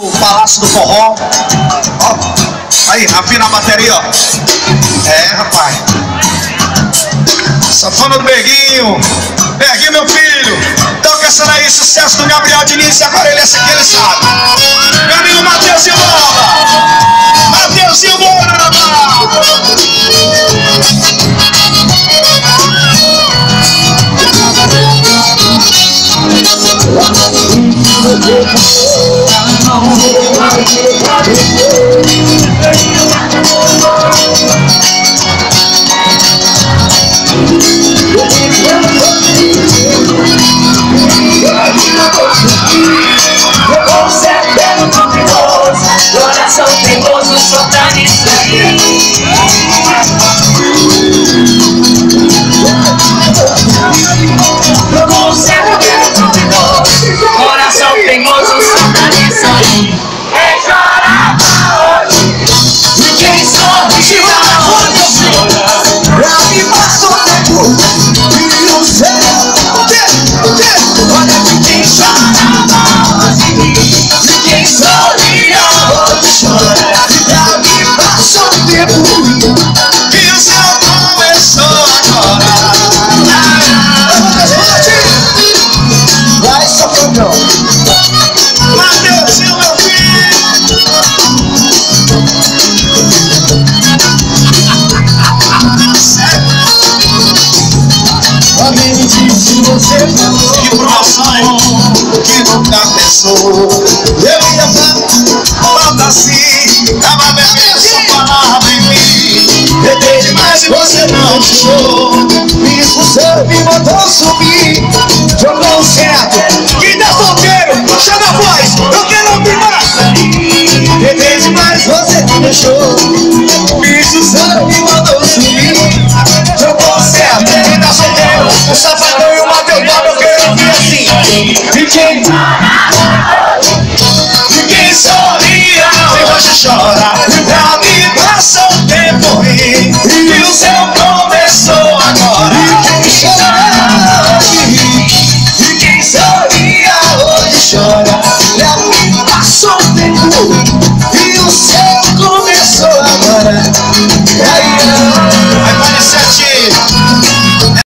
O Palácio do Forró. Ó, aí, afina a bateria, ó. É, rapaz. Safona do Beguinho. Beguinho, meu filho. Toca essa daí, sucesso do Gabriel Diniz. Agora essa aqui ele sabe. Meu amigo Mateuzinho Borba. Mateuzinho Borba. Coração teimoso só tá nisso aí. Coração teimoso só tá nisso aí. Quem chora hoje e quem sorri chora hoje chora. Pra que passa o tempo e o céu. Olha que quem chora hoje e quem sorri hoje chora. Pra que passa o tempo E o céu começou agora. vai sofrendo. Mateuzinho, meu filho. Alguém me disse que você falou Que promoção que nunca pensou. Eu ia falta assim. Tava bebendo, só falava em mim. Tentei demais e você não deixou. me expulsou, me mandou subir. Jogou o certo. Quem tá solteiro, chama a voz. Eu quero ouvir mais. Tentei demais, você me deixou. Me expulsou, me mandou subir. Jogou o certo. Quem tá solteiro, o Safadão e o Mateus Bob, eu quero ouvir assim. E quem E quem sorria, sem você chora.